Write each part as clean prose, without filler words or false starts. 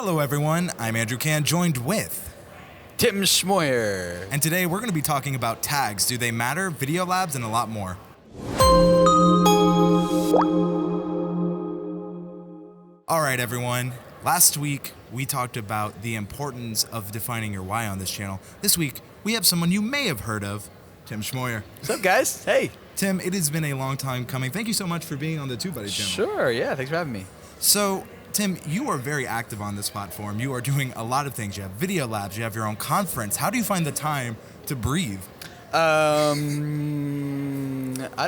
Hello everyone, I'm Andrew Can, joined with Tim Schmoyer. and today we're going to be talking about tags. Do they matter, video labs, and a lot more. Alright everyone, last week we talked about the importance of defining your why on this channel. This week we have someone you may have heard of, Tim Schmoyer. What's up, guys? Hey. Tim, it has been a long time coming. Thank you so much for being on the TubeBuddy channel. Sure, yeah, thanks for having me. So, Tim, you are very active on this platform. You are doing a lot of things. You have video labs, you have your own conference. How do you find the time to breathe? I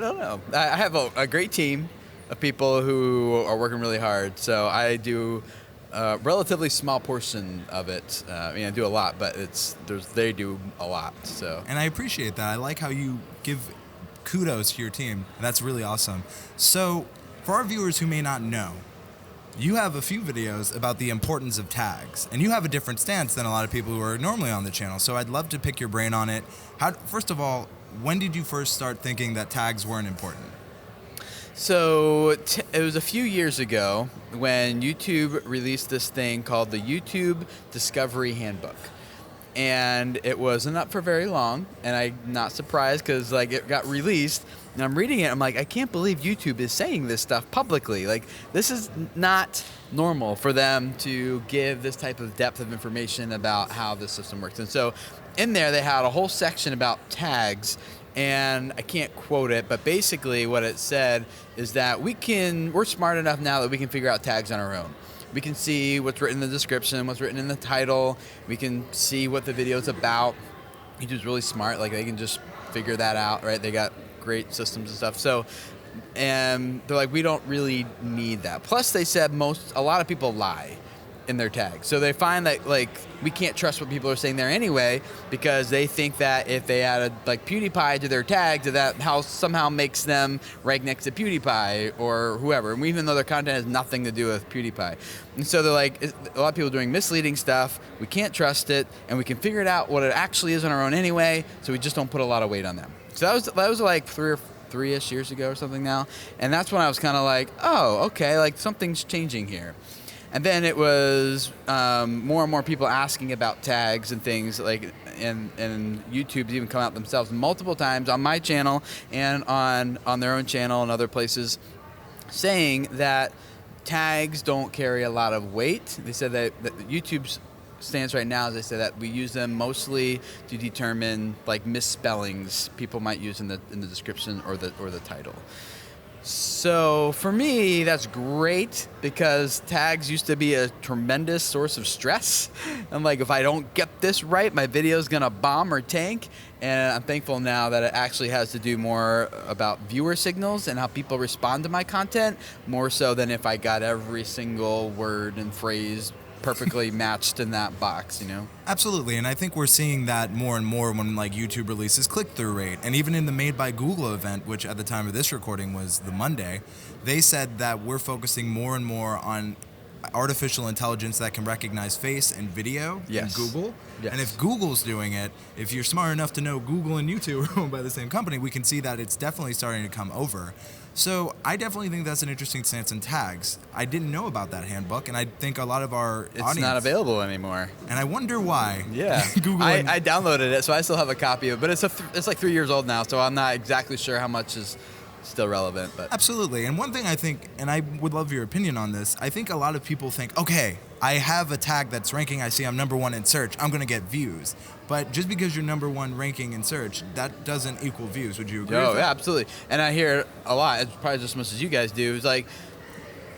don't know. I have a great team of people who are working really hard, so I do a relatively small portion of it. I do a lot, but they do a lot. So. And I appreciate that. I like how you give kudos to your team. That's really awesome. So, for our viewers who may not know, you have a few videos about the importance of tags, and you have a different stance than a lot of people who are normally on the channel, so I'd love to pick your brain on it. First of all, when did you first start thinking that tags weren't important? So it was a few years ago when YouTube released this thing called the YouTube Discovery Handbook. And it wasn't up for very long, and I'm not surprised because it got released, and I'm reading it, I'm like, I can't believe YouTube is saying this stuff publicly. This is not normal for them to give this type of depth of information about how the system works. And so in there they had a whole section about tags, and I can't quote it, but basically what it said is that we're smart enough now that we can figure out tags on our own. We can see what's written in the description, what's written in the title. We can see what the video's about. YouTube's really smart. They can just figure that out, right? They got great systems and stuff. So, and they're like, we don't really need that. Plus, they said a lot of people lie in their tags. So they find that we can't trust what people are saying there anyway, because they think that if they added PewDiePie to their tags, that somehow makes them rank next to PewDiePie or whoever, and even though their content has nothing to do with PewDiePie. And so they're like, a lot of people are doing misleading stuff, we can't trust it, and we can figure it out what it actually is on our own anyway, so we just don't put a lot of weight on them. So that was like three-ish years ago or something now, and that's when I was kind of like, oh, okay, something's changing here. And then it was more and more people asking about tags and things, and YouTube's even come out themselves multiple times on my channel and on their own channel and other places, saying that tags don't carry a lot of weight. They said that YouTube's stance right now is they say that we use them mostly to determine misspellings people might use in the description or the title. So for me, that's great, because tags used to be a tremendous source of stress. I'm like, if I don't get this right, my video's gonna bomb or tank. And I'm thankful now that it actually has to do more about viewer signals and how people respond to my content, more so than if I got every single word and phrase perfectly matched in that box, Absolutely, and I think we're seeing that more and more when YouTube releases click-through rate. And even in the Made by Google event, which at the time of this recording was the Monday, they said that we're focusing more and more on artificial intelligence that can recognize face and video in Google. Yes. And if Google's doing it, if you're smart enough to know Google and YouTube are owned by the same company, we can see that it's definitely starting to come over. So I definitely think that's an interesting stance in tags. I didn't know about that handbook, and I think a lot of our audience... It's not available anymore. And I wonder why. Yeah. Google I downloaded it, so I still have a copy of it, but it's like 3 years old now, so I'm not exactly sure how much is still relevant. But absolutely. And one thing I think, and I would love your opinion on this, I think a lot of people think, okay, I have a tag that's ranking, I see I'm #1 in search, I'm going to get views. But just because you're #1 ranking in search, that doesn't equal views. Would you agree with that? Yeah, absolutely. And I hear it a lot, it's probably just as much as you guys do. It's like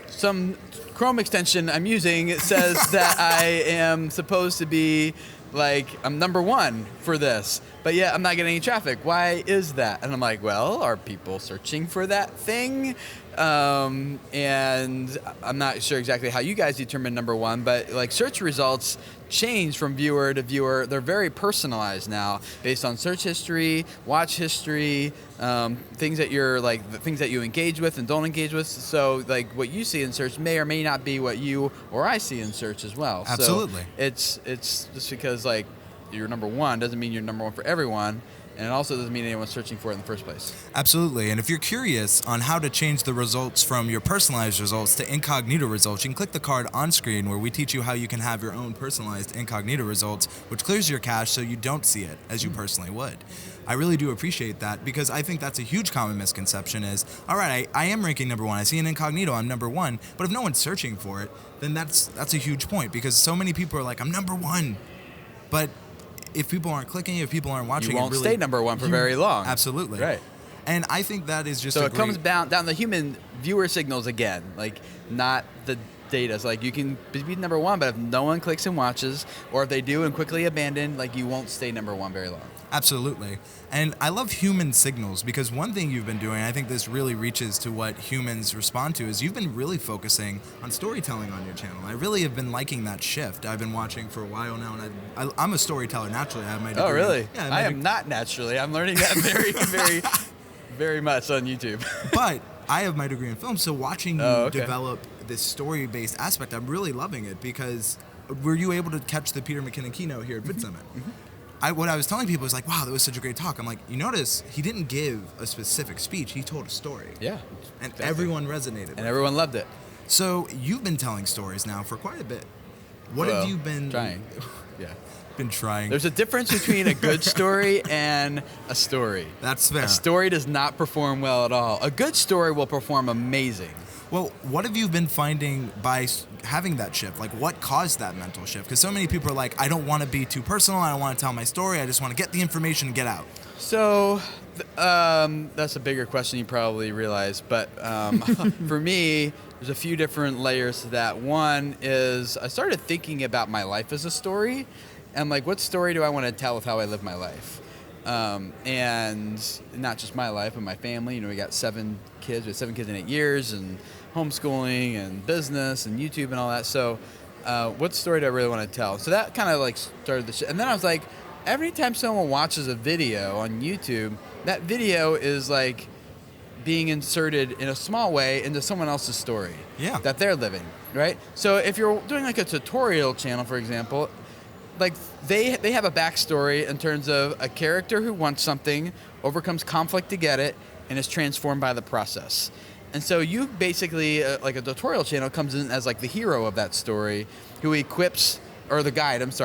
some Chrome extension I'm using, it says that I am supposed to be I'm #1 for this, but yet I'm not getting any traffic. Why is that? And I'm like, well, are people searching for that thing? And I'm not sure exactly how you guys determine #1, but search results change from viewer to viewer. They're very personalized now, based on search history, watch history, things that the things that you engage with and don't engage with. So what you see in search may or may not be what you or I see in search as well. Absolutely. So it's just because you're #1 doesn't mean you're #1 for everyone. And it also doesn't mean anyone's searching for it in the first place. Absolutely. And if you're curious on how to change the results from your personalized results to incognito results, you can click the card on screen where we teach you how you can have your own personalized incognito results, which clears your cache so you don't see it as you personally would. I really do appreciate that because I think that's a huge common misconception is, all right, I am ranking number 1. I see an incognito, I'm number 1. But if no one's searching for it, then that's a huge point because so many people are like, I'm number 1. But if people aren't clicking, if people aren't watching, you won't stay number 1 for very long. Absolutely. Right. And I think that is just so it comes down the human viewer signals again, like not the data. So like you can be number 1, but if no one clicks and watches, or if they do and quickly abandon, like you won't stay number 1 very long. Absolutely. And I love human signals because one thing you've been doing, I think this really reaches to what humans respond to, is you've been really focusing on storytelling on your channel. I really have been liking that shift. I've been watching for a while now, and I'm a storyteller naturally. I have my degree. Oh, really? Yeah, I am not naturally. I'm learning that very much on YouTube. But I have my degree in film, so watching you develop this story-based aspect, I'm really loving it because were you able to catch the Peter McKinnon keynote here at Vid Summit? Mm-hmm. What I was telling people was like, wow, that was such a great talk. I'm like, you notice he didn't give a specific speech. He told a story. Yeah. And everyone resonated with it. And everyone loved it. So you've been telling stories now for quite a bit. What have you been... Trying. Yeah. Been trying. There's a difference between a good story and a story. That's fair. A story does not perform well at all. A good story will perform amazing. Well, what have you been finding by having that shift? Like, what caused that mental shift? Because so many people are like, I don't want to be too personal. I don't want to tell my story. I just want to get the information and get out. So that's a bigger question you probably realize. But for me, there's a few different layers to that. One is I started thinking about my life as a story. And like, what story do I want to tell with how I live my life? And not just my life, but my family. You know, we got 7 kids. We had 7 kids in 8 years, and homeschooling, and business, and YouTube, and all that. So, what story do I really want to tell? So that kind of like started the shit. And then I was like, every time someone watches a video on YouTube, that video is like being inserted in a small way into someone else's story that they're living, right? So if you're doing like a tutorial channel, for example, like they have a backstory in terms of a character who wants something, overcomes conflict to get it, and is transformed by the process. And so you basically, like a tutorial channel comes in as like the hero of that story, who equips, or the guide of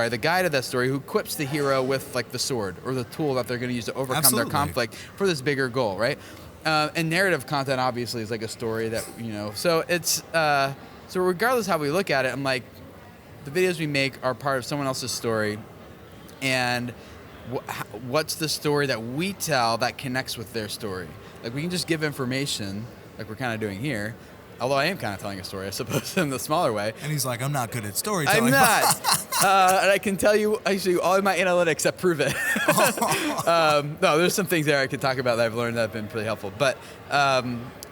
that story, who equips the hero with like the sword or the tool that they're going to use to overcome their conflict for this bigger goal, right? And narrative content obviously is like a story that, you know, so it's, so regardless how we look at it, I'm like, the videos we make are part of someone else's story, and what's the story that we tell that connects with their story? Like, we can just give information, like we're kind of doing here, although I am kind of telling a story, I suppose, in the smaller way. And he's like, I'm not good at storytelling. I'm not. And I can tell you, actually, all of my analytics that prove it. No, there's some things there I could talk about that I've learned that have been pretty helpful. But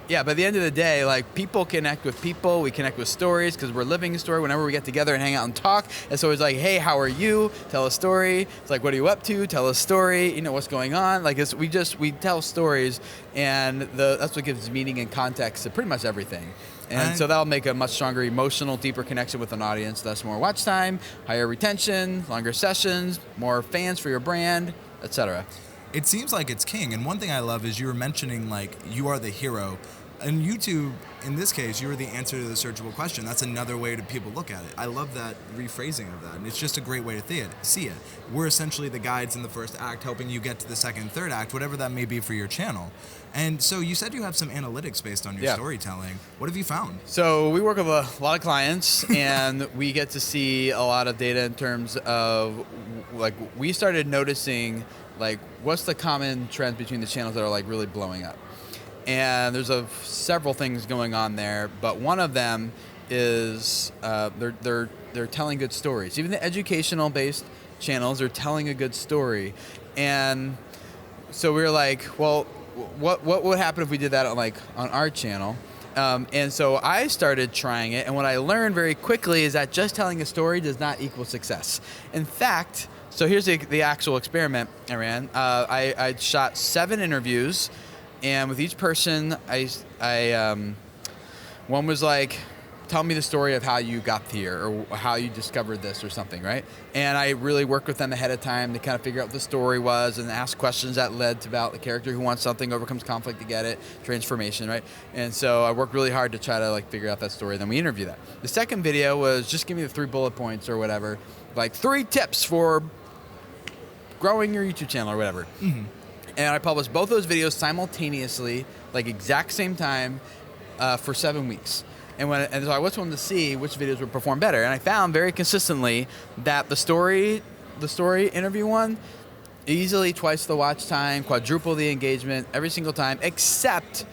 yeah, by the end of the day, like, people connect with people. We connect with stories because we're living a story. Whenever we get together and hang out and talk, it's always like, hey, how are you? Tell a story. It's like, what are you up to? Tell a story. You know, what's going on? Like, we tell stories, and that's what gives meaning and context to pretty much everything. And so that'll make a much stronger emotional, deeper connection with an audience. Thus more watch time, higher retention, longer sessions, more fans for your brand, etc. It seems like it's king. And one thing I love is you were mentioning, like, you are the hero. And YouTube, in this case, you were the answer to the searchable question. That's another way to people look at it. I love that rephrasing of that. And it's just a great way to see it. We're essentially the guides in the first act, helping you get to the second, third act, whatever that may be for your channel. And so you said you have some analytics based on your storytelling. What have you found? So we work with a lot of clients, and we get to see a lot of data in terms of, like, we started noticing, like, what's the common trends between the channels that are, like, really blowing up. And there's several things going on there, but one of them is they're telling good stories. Even the educational-based channels are telling a good story. And so we were like, well, what would happen if we did that on our channel? And so I started trying it, and what I learned very quickly is that just telling a story does not equal success. In fact, so here's the actual experiment I ran. I shot 7 interviews. And with each person, one was like tell me the story of how you got here or how you discovered this or something, right? And I really worked with them ahead of time to kind of figure out what the story was and ask questions that led to about the character who wants something, overcomes conflict to get it, transformation, right? And so I worked really hard to try to like figure out that story. Then we interview that. The second video was just give me the 3 bullet points or whatever, like 3 tips for growing your YouTube channel or whatever. Mm-hmm. And I published both those videos simultaneously, like exact same time, for 7 weeks. And so I just wanted to see which videos would perform better. And I found very consistently that the story interview one, easily twice the watch time, quadruple the engagement every single time, except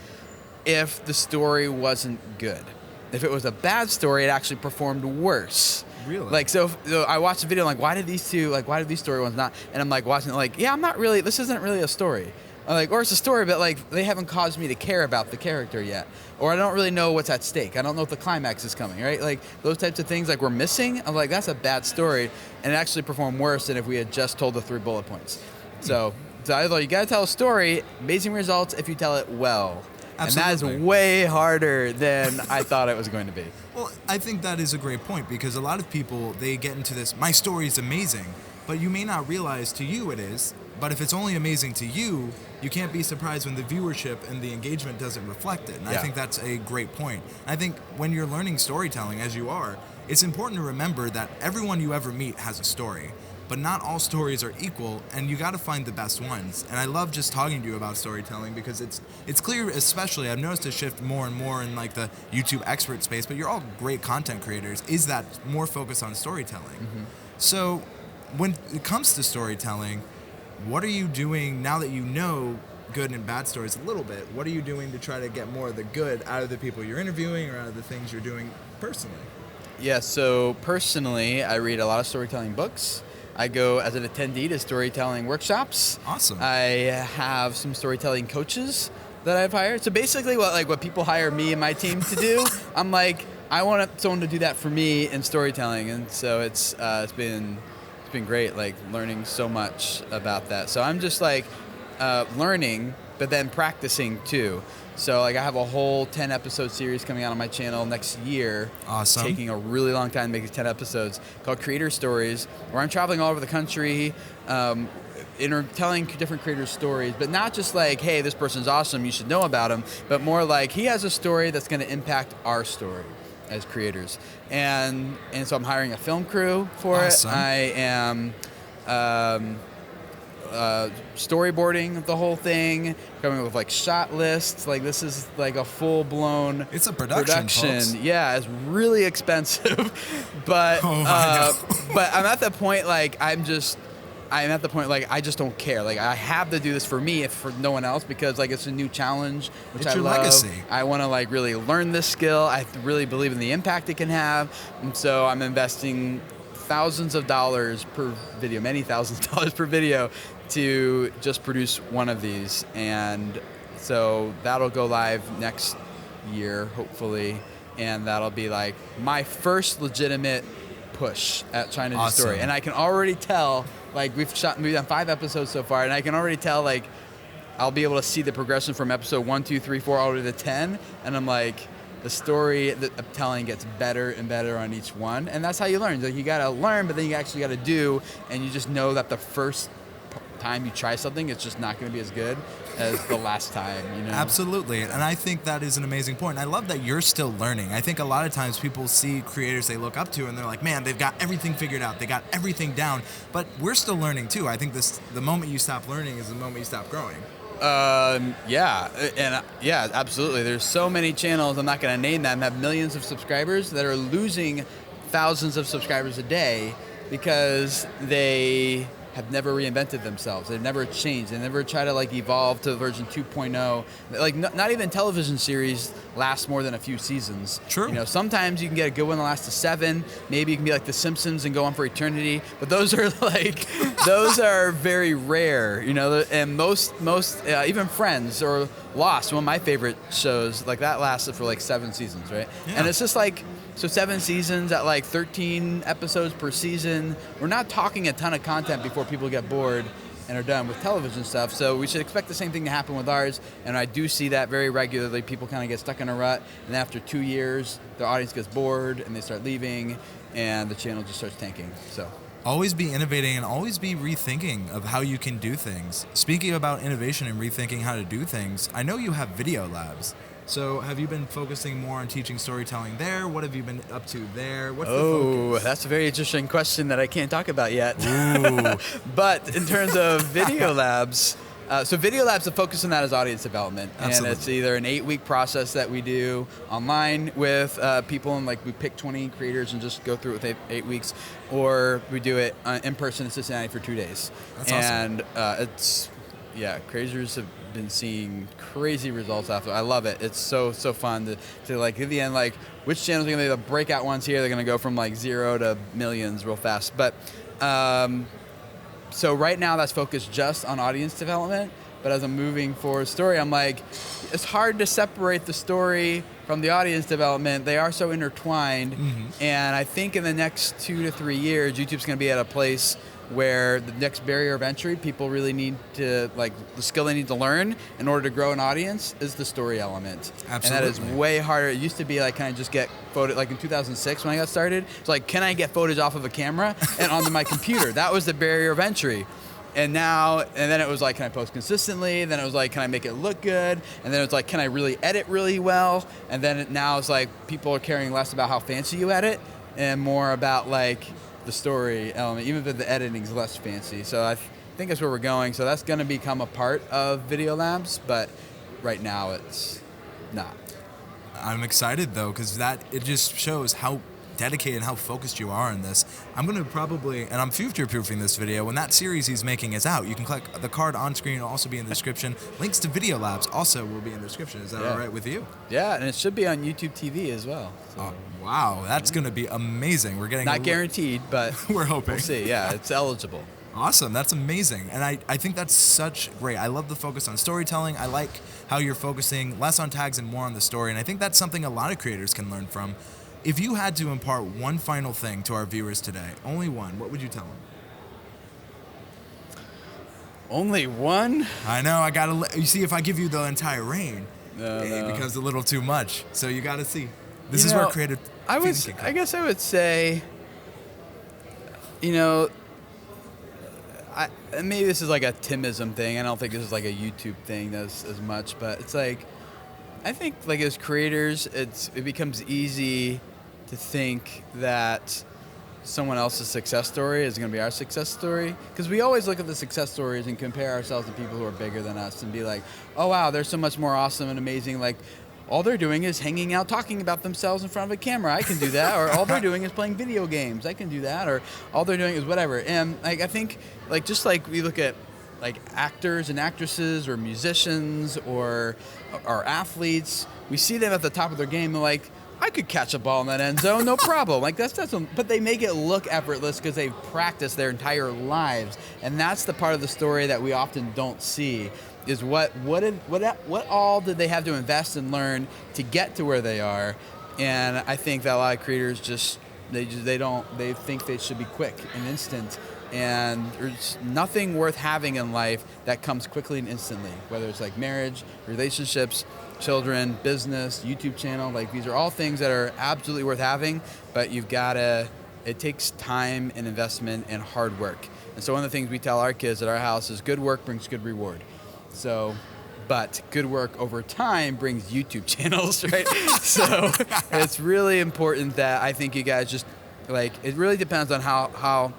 if the story wasn't good. If it was a bad story, it actually performed worse. Really? Like, so I watched the video, like, why did these story ones not? And I'm like watching it, like, yeah, this isn't really a story. I'm like, or it's a story, but like they haven't caused me to care about the character yet, or I don't really know what's at stake. I don't know if the climax is coming, right? Like those types of things, like we're missing. I'm like, that's a bad story, and it actually performed worse than if we had just told the 3 bullet points. So I thought you gotta tell a story. Amazing results if you tell it well. Absolutely. And that is way harder than I thought it was going to be. Well, I think that is a great point because a lot of people, they get into this, my story is amazing, but you may not realize to you it is, but if it's only amazing to you, you can't be surprised when the viewership and the engagement doesn't reflect it. And I think that's a great point. I think when you're learning storytelling, as you are, it's important to remember that everyone you ever meet has a story, but not all stories are equal, and you got to find the best ones. And I love just talking to you about storytelling because it's clear, especially I've noticed a shift more and more in like the YouTube expert space, but you're all great content creators, is that more focus on storytelling. Mm-hmm. So when it comes to storytelling, what are you doing now that you know good and bad stories a little bit? What are you doing to try to get more of the good out of the people you're interviewing or out of the things you're doing personally? Yeah, so personally, I read a lot of storytelling books. I go as an attendee to storytelling workshops. Awesome. I have some storytelling coaches that I've hired. So basically what people hire me and my team to do, I'm like, I want someone to do that for me in storytelling. And so it's been great, like learning so much about that. So I'm just like learning, but then practicing too. So like I have a whole 10 episode series coming out on my channel next year. Awesome. Taking a really long time to make these 10 episodes called Creator Stories, where I'm traveling all over the country, telling different creators' stories, but not just like, hey, this person's awesome, you should know about him, but more like he has a story that's going to impact our story as creators. And so I'm hiring a film crew for awesome. it. I am storyboarding the whole thing, coming up with like shot lists. Like this is like a full-blown it's a production. Folks. Yeah, it's really expensive, but but I'm at the point like I just don't care. Like I have to do this for me, if for no one else, because like it's a new challenge, which it's I your love. Legacy. I want to like really learn this skill. I really believe in the impact it can have, and so I'm investing thousands of dollars per video, many thousands of dollars per video, to just produce one of these. And so that'll go live next year, hopefully, and that'll be like my first legitimate push at trying to do story. And I can already tell, like we've done 5 episodes so far, and I can already tell like I'll be able to see the progression from episode 1, 2, 3, 4 all the way to 10, and I'm like, the story that I'm telling gets better and better on each one, and that's how you learn. Like you gotta learn, but then you actually gotta do, and you just know that the first time you try something, it's just not going to be as good as the last time, you know? Absolutely, and I think that is an amazing point. I love that you're still learning. I think a lot of times people see creators they look up to and they're like, man, they've got everything figured out, they got everything down, but we're still learning too. I think the moment you stop learning is the moment you stop growing. Yeah, absolutely. There's so many channels, I'm not going to name them, have millions of subscribers that are losing thousands of subscribers a day because they have never reinvented themselves. They've never changed. They never try to like evolve to version 2.0. Like not even television series last more than a few seasons. True. You know, sometimes you can get a good one that lasts to 7. Maybe you can be like The Simpsons and go on for eternity. But those are like, those are very rare. You know, and most even Friends or Lost, one of my favorite shows, like that lasted for like 7 seasons, right? Yeah. And it's just like, so 7 seasons at like 13 episodes per season. We're not talking a ton of content before people get bored. and are done with television stuff. So we should expect the same thing to happen with ours. And I do see that very regularly. People kind of get stuck in a rut, and after 2 years, the audience gets bored and they start leaving, and the channel just starts tanking. So. Always be innovating and always be rethinking of how you can do things. Speaking about innovation and rethinking how to do things, I know you have video labs. So have you been focusing more on teaching storytelling there? What have you been up to there? What's the focus? That's a very interesting question that I can't talk about yet. Ooh. But in terms of video labs, so video labs, the focus on that is audience development. Absolutely. And it's either an 8-week process that we do online with people, and like we pick 20 creators and just go through it with 8 weeks, or we do it in person in Cincinnati for 2 days. That's awesome. And creators have been seeing crazy results after. I love it. It's so fun to like at the end, like which channels are going to be the breakout ones here. They're going to go from like 0 to millions real fast. But so right now that's focused just on audience development. But as I'm moving forward story, I'm like, it's hard to separate the story from the audience development. They are so intertwined. Mm-hmm. And I think in the next 2 to 3 years, YouTube's going to be at a place where the next barrier of entry, people really need to, like, the skill they need to learn in order to grow an audience is the story element. Absolutely. And that is way harder. It used to be like, can I just get photo, like in 2006 when I got started, it's like, can I get footage off of a camera and onto my computer? That was the barrier of entry. And then it was like, can I post consistently? Then it was like, can I make it look good? And then it was like, can I really edit really well? And then now it's like, people are caring less about how fancy you edit and more about like, the story element, even if the editing is less fancy. So I think that's where we're going. So that's going to become a part of Video Labs, but right now it's not. I'm excited though, because it just shows how dedicated and how focused you are in this. I'm going to probably, and I'm future-proofing this video, when that series he's making is out, you can click the card on screen, it'll also be in the description. Links to Video Labs also will be in the description. Is that all right with you? Yeah, and it should be on YouTube TV as well. So. Wow, that's going to be amazing. We're getting not guaranteed, but we're hoping. We'll see. Yeah, it's eligible. Awesome, that's amazing. And I think that's such great. I love the focus on storytelling. I like how you're focusing less on tags and more on the story. And I think that's something a lot of creators can learn from. If you had to impart one final thing to our viewers today, only one, what would you tell them? Only one? I know, you see, if I give you the entire reign, it becomes a little too much. So you got to see. This is where creative thinking can come. I guess I would say, maybe this is like a Timism thing. I don't think this is like a YouTube thing as much, but it's like, I think like as creators, it becomes easy to think that someone else's success story is going to be our success story, because we always look at the success stories and compare ourselves to people who are bigger than us and be like, oh wow, they're so much more awesome and amazing. Like all they're doing is hanging out talking about themselves in front of a camera. I can do that. Or all they're doing is playing video games. I can do that. Or all they're doing is whatever. And like I think like just like we look at like actors and actresses or musicians or athletes, we see them at the top of their game and like, I could catch a ball in that end zone, no problem. Like that's but they make it look effortless because they've practiced their entire lives, and that's the part of the story that we often don't see. Is what all did they have to invest and learn to get to where they are? And I think that a lot of creators they think they should be quick and instant. And there's nothing worth having in life that comes quickly and instantly, whether it's like marriage, relationships, children, business, YouTube channel. Like these are all things that are absolutely worth having, but it takes time and investment and hard work. And so one of the things we tell our kids at our house is good work brings good reward. So, but good work over time brings YouTube channels, right? So it's really important that I think you guys just like, it really depends on how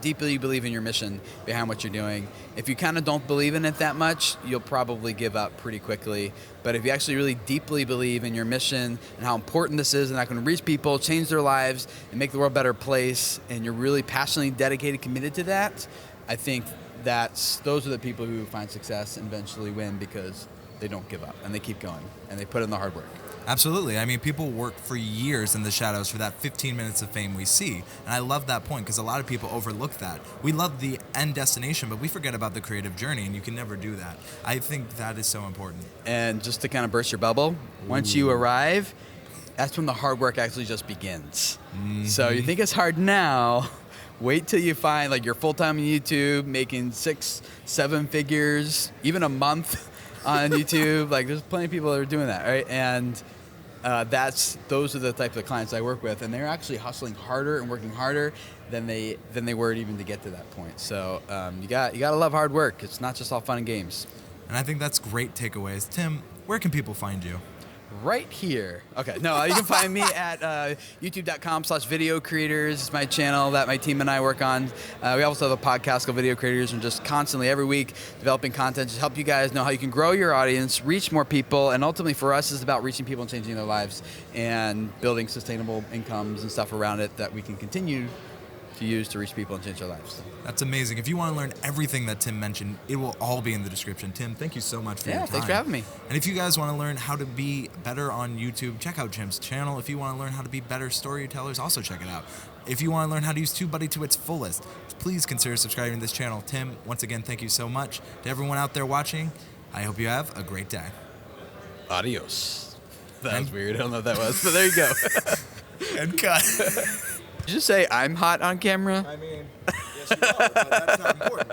deeply you believe in your mission behind what you're doing. If you kind of don't believe in it that much, you'll probably give up pretty quickly. But if you actually really deeply believe in your mission and how important this is and that can reach people, change their lives, and make the world a better place, and you're really passionately dedicated, committed to that, I think those are the people who find success and eventually win because they don't give up and they keep going and they put in the hard work. Absolutely. I mean, people work for years in the shadows for that 15 minutes of fame we see. And I love that point because a lot of people overlook that. We love the end destination, but we forget about the creative journey, and you can never do that. I think that is so important. And just to kind of burst your bubble, once you arrive, that's when the hard work actually just begins. Mm-hmm. So you think it's hard now. Wait till you find like you're full-time on YouTube, making 6-7 figures, even a month on YouTube. Like there's plenty of people that are doing that, right? And those are the type of clients I work with, and they're actually hustling harder and working harder than they were even to get to that point. So you gotta love hard work. It's not just all fun and games. And I think that's great takeaways. Tim, where can people find you? Right here. Okay, no, you can find me at youtube.com/video creators. It's my channel that my team and I work on. We also have a podcast called Video Creators, and just constantly every week developing content to help you guys know how you can grow your audience, reach more people, and ultimately for us it's about reaching people and changing their lives and building sustainable incomes and stuff around it that we can continue to use to reach people and change their lives. That's amazing. If you want to learn everything that Tim mentioned, it will all be in the description. Tim, thank you so much for your time. Thanks for having me. And if you guys want to learn how to be better on YouTube, check out Jim's channel. If you want to learn how to be better storytellers, also check it out. If you want to learn how to use TubeBuddy to its fullest, please consider subscribing to this channel. Tim, once again, thank you so much. To everyone out there watching, I hope you have a great day. Adios. That was weird. I don't know what that was, but there you go. And cut. Did you just say I'm hot on camera? I mean, yes you are, but that's not important.